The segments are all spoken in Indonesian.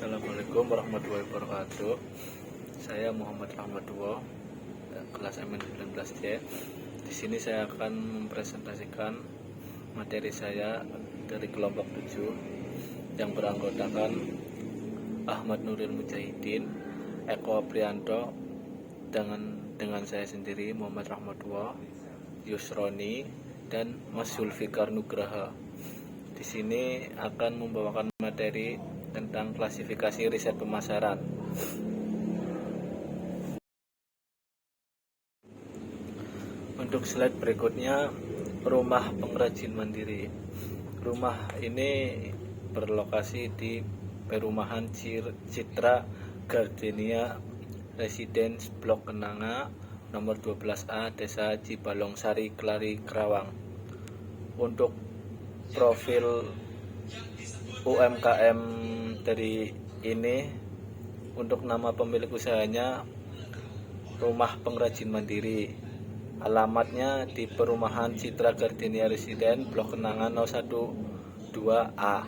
Assalamualaikum warahmatullahi wabarakatuh. Saya Muhammad Rahmatullah, kelas MN19C. Di sini saya akan mempresentasikan materi saya dari kelompok 7 yang beranggotakan Ahmad Nuril Mujahidin, Eko Aprianto, dengan saya sendiri Muhammad Rahmatullah, Yusroni, dan Mas Zulfikar Nugraha. Di sini akan membawakan materi tentang klasifikasi riset pemasaran. Untuk slide berikutnya, rumah pengrajin mandiri. Rumah ini berlokasi di Perumahan Citra Gardenia Residence Blok Kenanga nomor 12A Desa Cibalong Sari Kelari Kerawang. Untuk profil UMKM dari ini, untuk nama pemilik usahanya Rumah Pengrajin Mandiri. Alamatnya di Perumahan Citra Gardenia Residen Blok Kenanga 012A.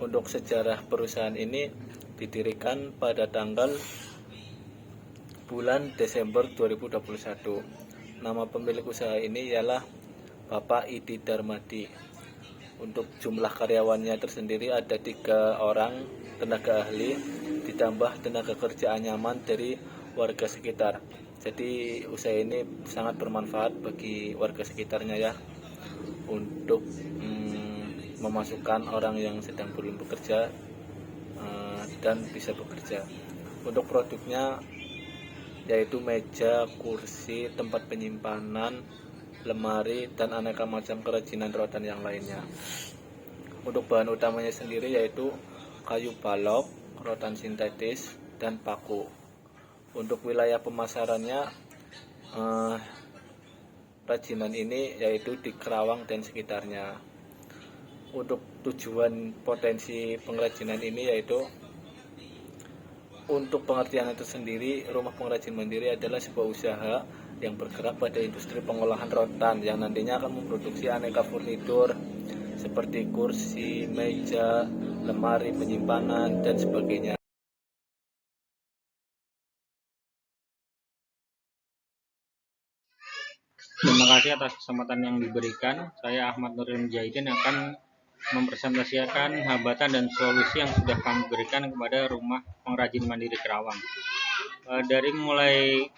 Untuk sejarah perusahaan ini didirikan pada tanggal bulan Desember 2021. Nama pemilik usaha ini ialah Bapak Idi Darmadi. Untuk jumlah karyawannya tersendiri ada 3 orang tenaga ahli, ditambah tenaga kerja anyaman dari warga sekitar. Jadi usaha ini sangat bermanfaat bagi warga sekitarnya ya, untuk memasukkan orang yang sedang belum bekerja dan bisa bekerja. Untuk produknya yaitu meja, kursi, tempat penyimpanan, lemari, dan aneka macam kerajinan rotan yang lainnya. Untuk bahan utamanya sendiri yaitu kayu balok, rotan sintetis, dan paku. Untuk wilayah pemasarannya, kerajinan ini yaitu di Kerawang dan sekitarnya. Untuk tujuan potensi pengrajinan ini yaitu, untuk pengertian itu sendiri, rumah pengrajin mandiri adalah sebuah usaha yang bergerak pada industri pengolahan rotan yang nantinya akan memproduksi aneka furnitur seperti kursi, meja, lemari penyimpanan, dan sebagainya. Terima kasih atas kesempatan yang diberikan. Saya Ahmad Nuril Mujahidin akan mempresentasikan hambatan dan solusi yang sudah kami berikan kepada Rumah Pengrajin Mandiri Kerawang. Dari mulai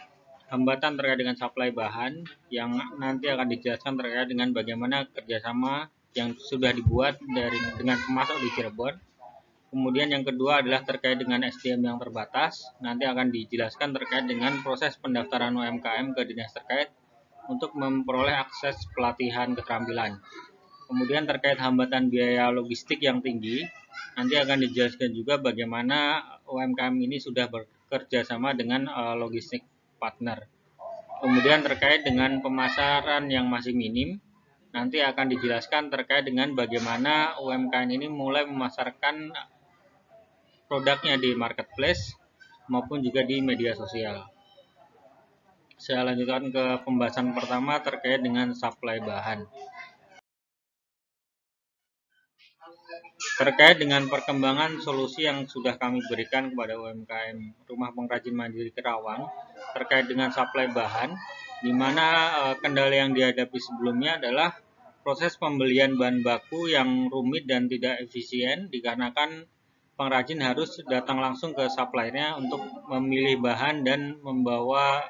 hambatan terkait dengan suplai bahan yang nanti akan dijelaskan terkait dengan bagaimana kerjasama yang sudah dibuat dengan pemasok di Cirebon. Kemudian yang kedua adalah terkait dengan SDM yang terbatas. Nanti akan dijelaskan terkait dengan proses pendaftaran UMKM ke dinas terkait untuk memperoleh akses pelatihan keterampilan. Kemudian terkait hambatan biaya logistik yang tinggi, nanti akan dijelaskan juga bagaimana UMKM ini sudah bekerja sama dengan logistik partner. Kemudian terkait dengan pemasaran yang masih minim, nanti akan dijelaskan terkait dengan bagaimana UMKM ini mulai memasarkan produknya di marketplace maupun juga di media sosial. Saya lanjutkan ke pembahasan pertama terkait dengan suplai bahan. Terkait dengan perkembangan solusi yang sudah kami berikan kepada UMKM Rumah Pengrajin Mandiri Kerawang terkait dengan suplai bahan, di mana kendala yang dihadapi sebelumnya adalah proses pembelian bahan baku yang rumit dan tidak efisien dikarenakan pengrajin harus datang langsung ke suppliernya untuk memilih bahan dan membawa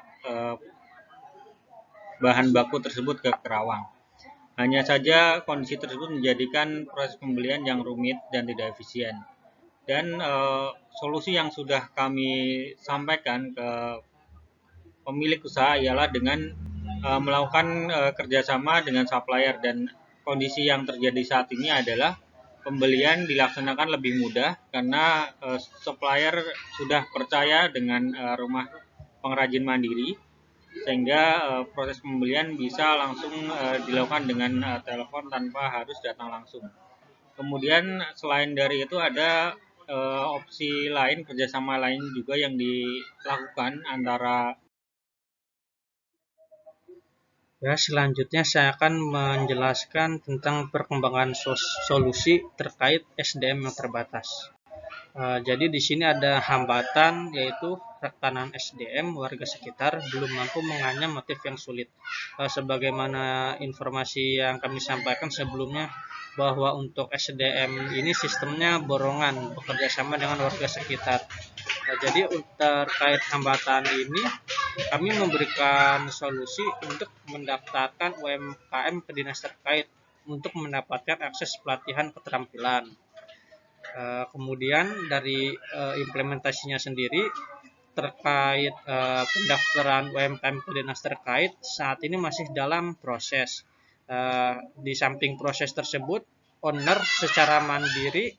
bahan baku tersebut ke Kerawang. Hanya saja kondisi tersebut menjadikan proses pembelian yang rumit dan tidak efisien. Dan solusi yang sudah kami sampaikan ke pemilik usaha ialah dengan melakukan kerjasama dengan supplier, dan kondisi yang terjadi saat ini adalah pembelian dilaksanakan lebih mudah karena supplier sudah percaya dengan Rumah Pengrajin Mandiri, sehingga proses pembelian bisa langsung dilakukan dengan telepon tanpa harus datang langsung. Kemudian selain dari itu ada opsi lain, kerjasama lain juga yang dilakukan antara. Ya, selanjutnya saya akan menjelaskan tentang perkembangan solusi terkait SDM yang terbatas. Jadi di sini ada hambatan, yaitu rekanan SDM warga sekitar belum mampu menganyam motif yang sulit. Sebagaimana informasi yang kami sampaikan sebelumnya, bahwa untuk SDM ini sistemnya borongan, bekerja sama dengan warga sekitar. Jadi terkait hambatan ini, kami memberikan solusi untuk mendaftarkan UMKM ke dinas terkait untuk mendapatkan akses pelatihan keterampilan. Kemudian dari implementasinya sendiri terkait pendaftaran UMKM ke dinas terkait saat ini masih dalam proses. Di samping proses tersebut, owner secara mandiri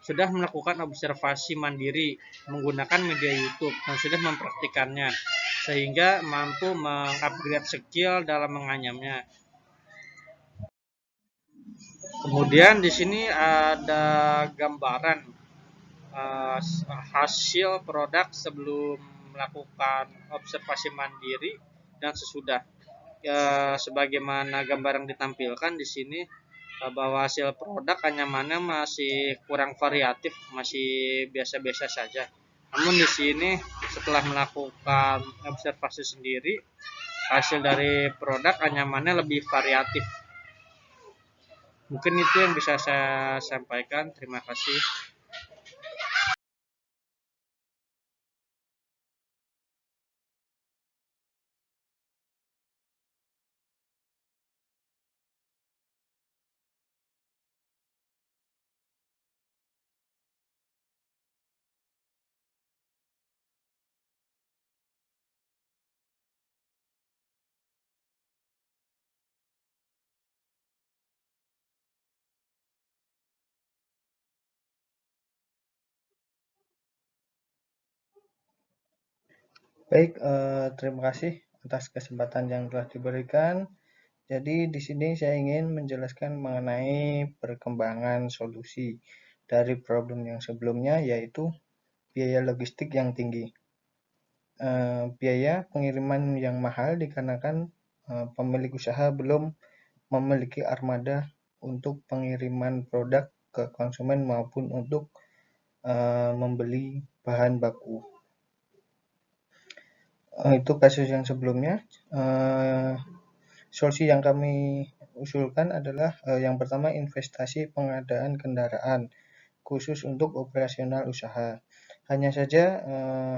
sudah melakukan observasi mandiri menggunakan media YouTube dan sudah mempraktikannya sehingga mampu mengupgrade skill dalam menganyamnya. Kemudian di sini ada gambaran hasil produk sebelum melakukan observasi mandiri dan sesudah. Sebagaimana gambar yang ditampilkan di sini, bahwa hasil produk anyamannya masih kurang variatif, masih biasa-biasa saja. Namun di sini setelah melakukan observasi sendiri, hasil dari produk anyamannya lebih variatif. Mungkin itu yang bisa saya sampaikan. Terima kasih. Baik, terima kasih atas kesempatan yang telah diberikan. Jadi di sini saya ingin menjelaskan mengenai perkembangan solusi dari problem yang sebelumnya, yaitu biaya logistik yang tinggi. Biaya pengiriman yang mahal dikarenakan pemilik usaha belum memiliki armada untuk pengiriman produk ke konsumen maupun untuk membeli bahan baku. Itu kasus yang sebelumnya. Solusi yang kami usulkan adalah yang pertama, investasi pengadaan kendaraan khusus untuk operasional usaha. Hanya saja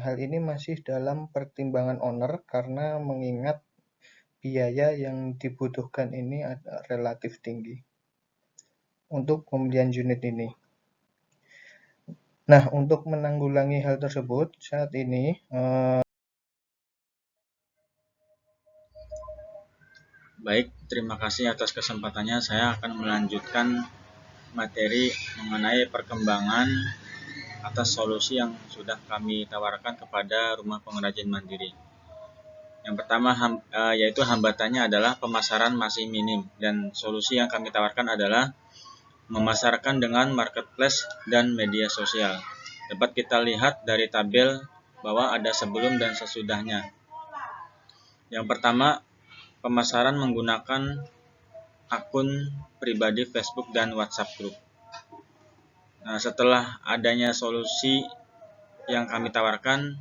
hal ini masih dalam pertimbangan owner karena mengingat biaya yang dibutuhkan ini relatif tinggi untuk pembelian unit ini. Nah, untuk menanggulangi hal tersebut, saat ini Baik, terima kasih atas kesempatannya. Saya akan melanjutkan materi mengenai perkembangan atas solusi yang sudah kami tawarkan kepada rumah pengrajin mandiri. Yang pertama yaitu hambatannya adalah pemasaran masih minim, dan solusi yang kami tawarkan adalah memasarkan dengan marketplace dan media sosial. Dapat kita lihat dari tabel bahwa ada sebelum dan sesudahnya. Yang pertama, pemasaran menggunakan akun pribadi Facebook dan WhatsApp Group. Nah, setelah adanya solusi yang kami tawarkan,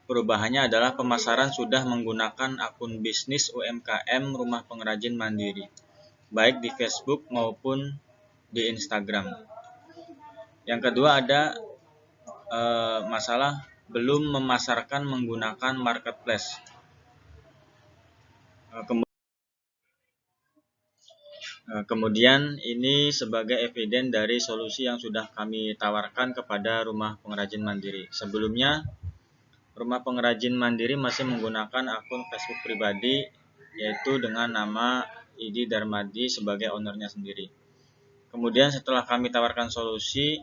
perubahannya adalah pemasaran sudah menggunakan akun bisnis UMKM rumah pengrajin mandiri, baik di Facebook maupun di Instagram. Yang kedua ada masalah belum memasarkan menggunakan marketplace. Kemudian ini sebagai eviden dari solusi yang sudah kami tawarkan kepada rumah pengrajin mandiri. Sebelumnya, rumah pengrajin mandiri masih menggunakan akun Facebook pribadi, yaitu dengan nama Idi Darmadi sebagai ownernya sendiri. Kemudian setelah kami tawarkan solusi,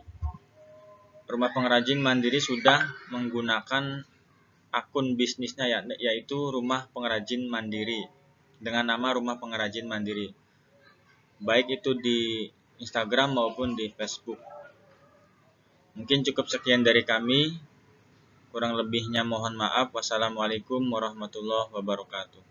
rumah pengrajin mandiri sudah menggunakan akun bisnisnya, yaitu rumah pengrajin mandiri dengan nama rumah pengrajin mandiri, baik itu di Instagram maupun di Facebook. Mungkin cukup sekian dari kami. Kurang lebihnya mohon maaf. Wassalamualaikum warahmatullahi wabarakatuh.